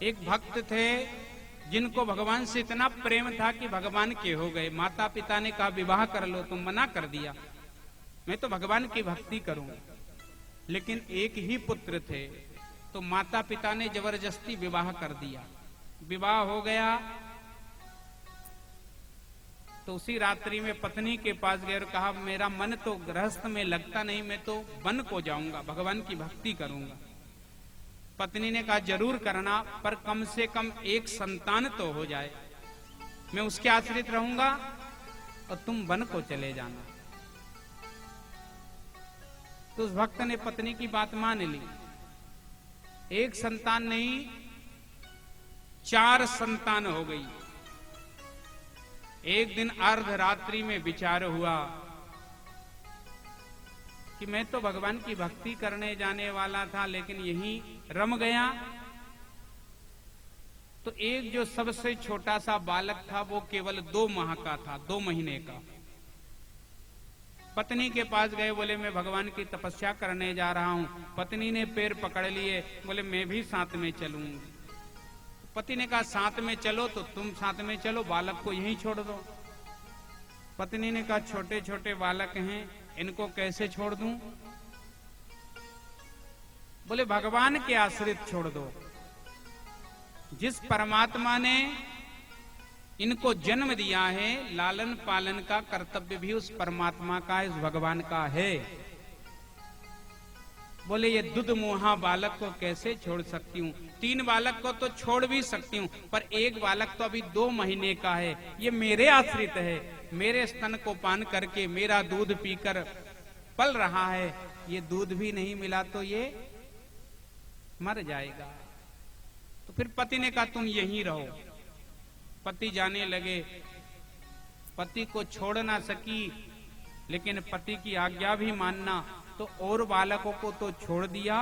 एक भक्त थे जिनको भगवान से इतना प्रेम था कि भगवान के हो गए। माता पिता ने कहा विवाह कर लो, तुम मना कर दिया, मैं तो भगवान की भक्ति करूंगा। लेकिन एक ही पुत्र थे, तो माता पिता ने जबरदस्ती विवाह कर दिया। विवाह हो गया तो उसी रात्रि में पत्नी के पास गए और कहा मेरा मन तो गृहस्थ में लगता नहीं, मैं तो वन को जाऊंगा, भगवान की भक्ति करूंगा। पत्नी ने कहा जरूर करना, पर कम से कम एक संतान तो हो जाए, मैं उसके आश्रित रहूंगा और तुम वन को चले जाना। तो उस भक्त ने पत्नी की बात मान ली। एक संतान नहीं, 4 संतान हो गई। एक दिन अर्धरात्रि में विचार हुआ कि मैं तो भगवान की भक्ति करने जाने वाला था, लेकिन यहीं रम गया। तो एक जो सबसे छोटा सा बालक था वो केवल 2 माह का था, 2 महीने का। पत्नी के पास गए, बोले मैं भगवान की तपस्या करने जा रहा हूं। पत्नी ने पैर पकड़ लिए, बोले मैं भी साथ में चलूंगी। पति ने कहा साथ में चलो तो तुम साथ में चलो, बालक को यहीं छोड़ दो। पत्नी ने कहा छोटे छोटे बालक हैं, इनको कैसे छोड़ दूं? बोले भगवान के आश्रित छोड़ दो। जिस परमात्मा ने इनको जन्म दिया है, लालन पालन का कर्तव्य भी उस परमात्मा का, इस भगवान का है। बोले ये दुध मुहा बालक को कैसे छोड़ सकती हूँ? 3 बालक को तो छोड़ भी सकती हूँ, पर एक बालक तो अभी 2 महीने का है, ये मेरे आश्रित है, मेरे स्तन को पान करके मेरा दूध पीकर पल रहा है, ये दूध भी नहीं मिला तो ये मर जाएगा। तो फिर पति ने कहा तुम यहीं रहो। पति जाने लगे। पति को छोड़ ना सकी, लेकिन पति की आज्ञा भी मानना, तो और बालकों को तो छोड़ दिया,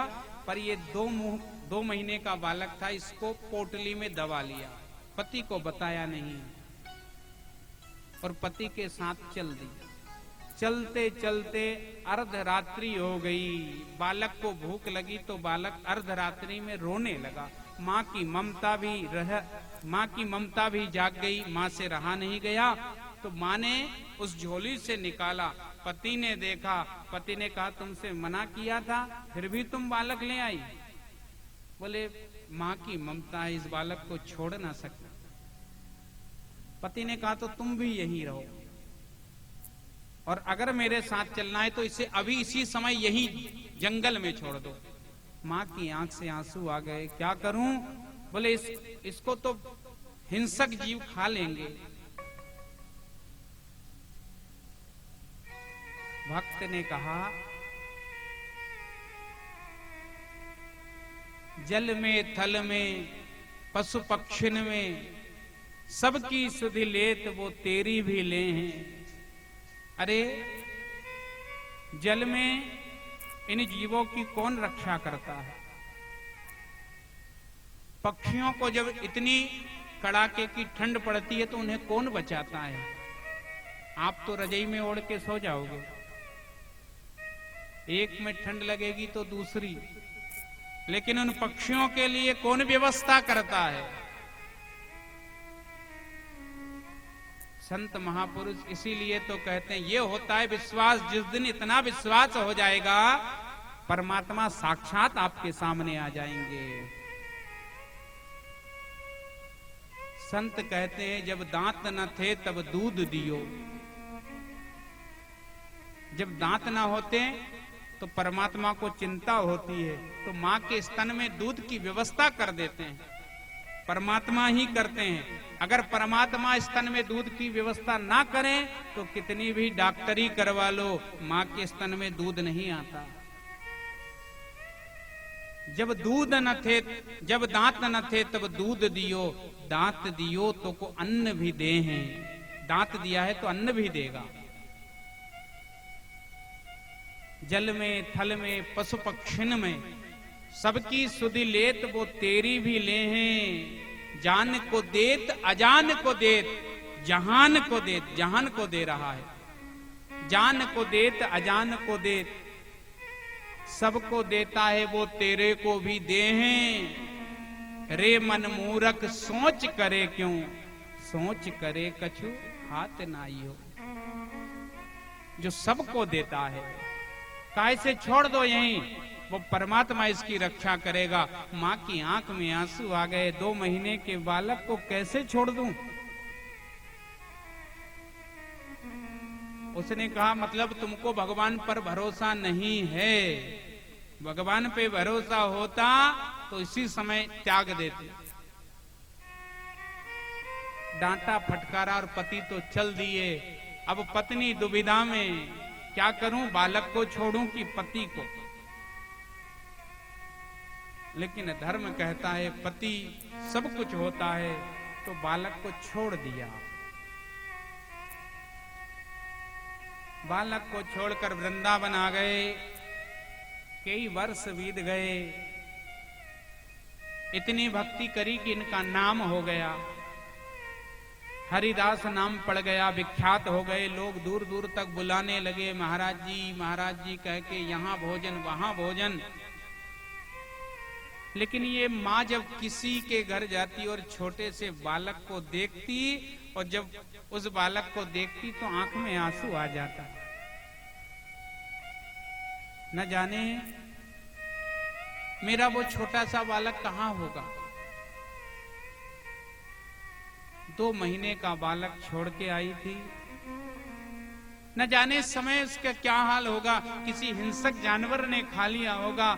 पर ये 2 महीने का बालक था, इसको पोटली में दबा लिया, पति को बताया नहीं और पति के साथ चल दी। चलते चलते अर्धरात्रि हो गई। बालक को भूख लगी तो बालक अर्धरात्रि में रोने लगा। माँ की ममता भी जाग गई, माँ से रहा नहीं गया, तो माँ ने उस झोली से निकाला। पति ने देखा, पति ने कहा तुमसे मना किया था, फिर भी तुम बालक ले आई। बोले माँ की ममता है, इस बालक को छोड़ ना सकता। पति ने कहा तो तुम भी यहीं रहो, और अगर मेरे साथ चलना है तो इसे अभी इसी समय यहीं जंगल में छोड़ दो। माँ की आंख से आंसू आ गए, क्या करूं? बोले इसको तो हिंसक जीव खा लेंगे। भक्त ने कहा जल में थल में पशु पक्षिन में सबकी सुधि लेत वो तेरी भी ले हैं। अरे जल में इन जीवों की कौन रक्षा करता है? पक्षियों को जब इतनी कड़ाके की ठंड पड़ती है तो उन्हें कौन बचाता है? आप तो रजाई में ओढ़ के सो जाओगे, एक में ठंड लगेगी तो दूसरी, लेकिन उन पक्षियों के लिए कौन व्यवस्था करता है? संत महापुरुष इसीलिए तो कहते हैं ये होता है विश्वास। जिस दिन इतना विश्वास हो जाएगा, परमात्मा साक्षात आपके सामने आ जाएंगे। संत कहते हैं जब दांत न थे तब दूध दियो। जब दांत ना होते तो परमात्मा को चिंता होती है, तो माँ के स्तन में दूध की व्यवस्था कर देते हैं, परमात्मा ही करते हैं। अगर परमात्मा स्तन में दूध की व्यवस्था ना करें तो कितनी भी डॉक्टरी करवा लो, माँ के स्तन में दूध नहीं आता। जब दूध न थे, जब दांत न थे तब दूध दियो, दांत दियो तो को अन्न भी दे हैं। दांत दिया है तो अन्न भी देगा। जल में थल में पशु पक्षिन में सबकी सुधि लेत वो तेरी भी ले हैं। जान को देत अजान को देत, जहान को देत, जहान को दे रहा है, जान को देत अजान को देत, सबको देता है वो तेरे को भी दे हैं। रे मन मूरख सोच करे क्यों, सोच करे कछु हाथ नाइयो। जो सबको देता है, काहे से छोड़ दो यहीं, वो परमात्मा इसकी रक्षा करेगा। माँ की आंख में आंसू आ गए, 2 महीने के बालक को कैसे छोड़ दूं? उसने कहा मतलब तुमको भगवान पर भरोसा नहीं है। भगवान पे भरोसा होता तो इसी समय त्याग देते। डांटा फटकारा और पति तो चल दिए। अब पत्नी दुविधा में, क्या करूं, बालक को छोड़ूं कि पति को? लेकिन धर्म कहता है पति सब कुछ होता है, तो बालक को छोड़ दिया। बालक को छोड़कर वृंदावन आ गए। कई वर्ष बीत गए, इतनी भक्ति करी कि इनका नाम हो गया, हरिदास नाम पड़ गया, विख्यात हो गए। लोग दूर दूर तक बुलाने लगे, महाराज जी कह के, यहाँ भोजन वहां भोजन। लेकिन ये माँ जब किसी के घर जाती और छोटे से बालक को देखती, और जब उस बालक को देखती तो आंख में आंसू आ जाता। न जाने मेरा वो छोटा सा बालक कहां होगा। 2 महीने का बालक छोड़ के आई थी। न जाने इस समय उसका क्या हाल होगा। किसी हिंसक जानवर ने खा लिया होगा,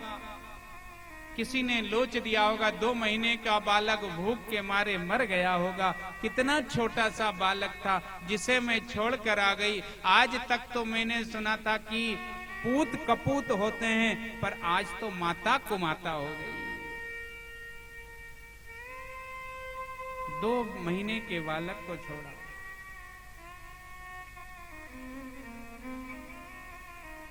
किसी ने लोच दिया होगा। 2 महीने का बालक भूख के मारे मर गया होगा। कितना छोटा सा बालक था जिसे मैं छोड़कर आ गई। आज तक तो मैंने सुना था कि पूत कपूत होते हैं, पर आज तो माता कुमाता हो गई। 2 महीने के बालक को छोड़ा।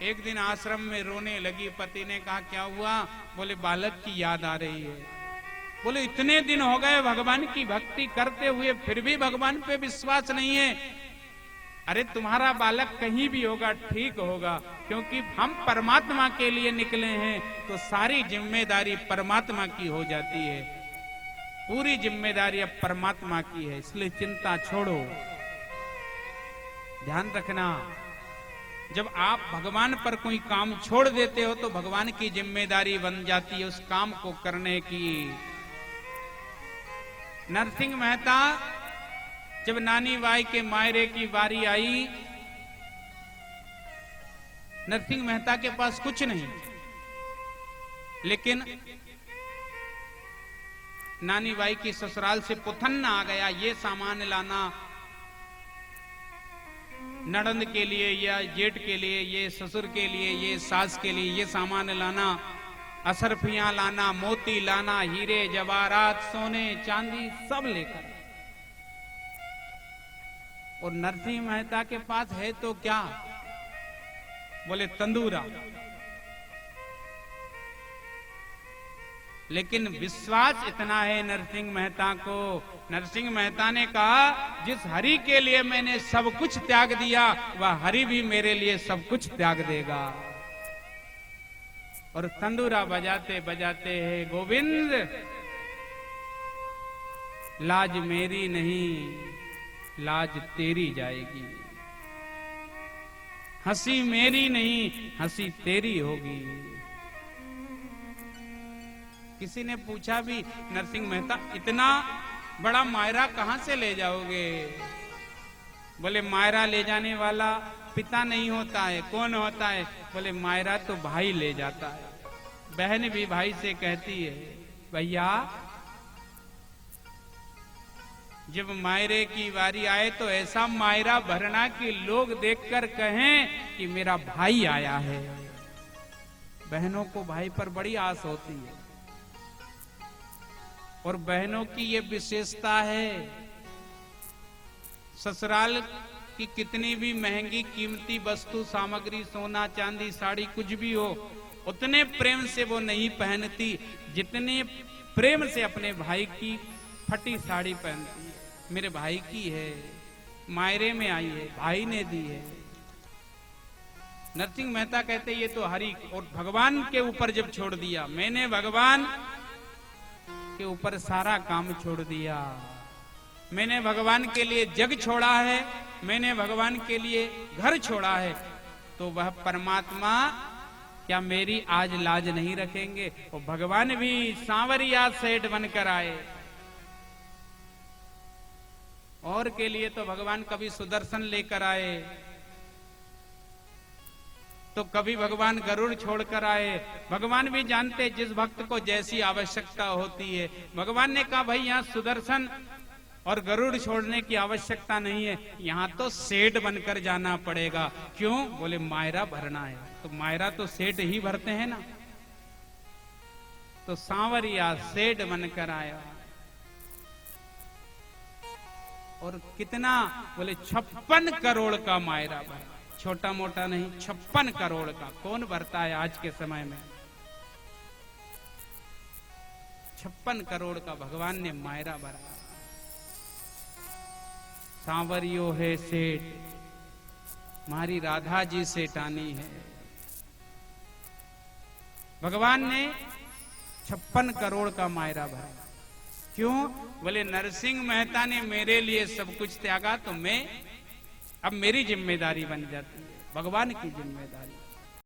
एक दिन आश्रम में रोने लगी। पति ने कहा क्या हुआ? बोले बालक की याद आ रही है। बोले इतने दिन हो गए भगवान की भक्ति करते हुए, फिर भी भगवान पे विश्वास नहीं है। अरे तुम्हारा बालक कहीं भी होगा, ठीक होगा, क्योंकि हम परमात्मा के लिए निकले हैं, तो सारी जिम्मेदारी परमात्मा की हो जाती है। पूरी जिम्मेदारी अब परमात्मा की है, इसलिए चिंता छोड़ो। ध्यान रखना, जब आप भगवान पर कोई काम छोड़ देते हो तो भगवान की जिम्मेदारी बन जाती है उस काम को करने की। नरसिंह मेहता जब नानी बाई के मायरे की बारी आई, नरसिंह मेहता के पास कुछ नहीं, लेकिन नानी बाई की ससुराल से पुथन्ना आ गया, ये सामान लाना नड़ंद के लिए या जेठ के लिए, ये ससुर के लिए, ये सास के लिए, ये सामान लाना, असरफियां लाना, मोती लाना, हीरे जवाहरात, सोने चांदी सब लेकर। और नरसिंह मेहता के पास है तो क्या? बोले तंदूरा। लेकिन विश्वास इतना है नरसिंह मेहता को, नरसिंह मेहता ने कहा जिस हरि के लिए मैंने सब कुछ त्याग दिया, वह हरि भी मेरे लिए सब कुछ त्याग देगा। और तंदूरा बजाते बजाते है, गोविंद लाज मेरी नहीं, लाज तेरी जाएगी, हंसी मेरी नहीं, हंसी तेरी होगी। किसी ने पूछा भी, नरसिंह मेहता इतना बड़ा मायरा कहां से ले जाओगे? बोले मायरा ले जाने वाला पिता नहीं होता है, कौन होता है? बोले मायरा तो भाई ले जाता है। बहन भी भाई से कहती है, भैया जब मायरे की बारी आए तो ऐसा मायरा भरना कि लोग देखकर कहें कि मेरा भाई आया है। बहनों को भाई पर बड़ी आस होती है, और बहनों की ये विशेषता है, ससुराल की कितनी भी महंगी कीमती वस्तु सामग्री, सोना चांदी साड़ी कुछ भी हो, उतने प्रेम से वो नहीं पहनती जितने प्रेम से अपने भाई की फटी साड़ी पहनती है। मेरे भाई की है, मायरे में आई है, भाई ने दी है। नरसिंह मेहता कहते ये तो हरि और भगवान के ऊपर जब छोड़ दिया, मैंने भगवान के ऊपर सारा काम छोड़ दिया। मैंने भगवान के लिए जग छोड़ा है, मैंने भगवान के लिए घर छोड़ा है, तो वह परमात्मा क्या मेरी आज लाज नहीं रखेंगे? और भगवान भी सांवरिया सेठ बनकर आए। और के लिए तो भगवान कभी सुदर्शन लेकर आए, तो कभी भगवान गरुड़ छोड़कर आए। भगवान भी जानते जिस भक्त को जैसी आवश्यकता होती है। भगवान ने कहा भाई यहाँ सुदर्शन और गरुड़ छोड़ने की आवश्यकता नहीं है, यहाँ तो सेठ बनकर जाना पड़ेगा। क्यों? बोले मायरा भरना है। तो मायरा तो सेठ ही भरते हैं ना। तो सांवरिया सेठ बनकर आया। और कितना? बोले 56 करोड़ का मायरा भरा। छोटा मोटा नहीं, 56 करोड़ का। कौन भरता है आज के समय में? 56 करोड़ का भगवान ने मायरा भरा। सांवरियो है सेठ, हमारी राधा जी सेठानी है। भगवान ने 56 करोड़ का मायरा भरा। क्यों? बोले नरसिंह मेहता ने मेरे लिए सब कुछ त्यागा, तो मैं अब मेरी जिम्मेदारी बन जाती है, भगवान की जिम्मेदारी।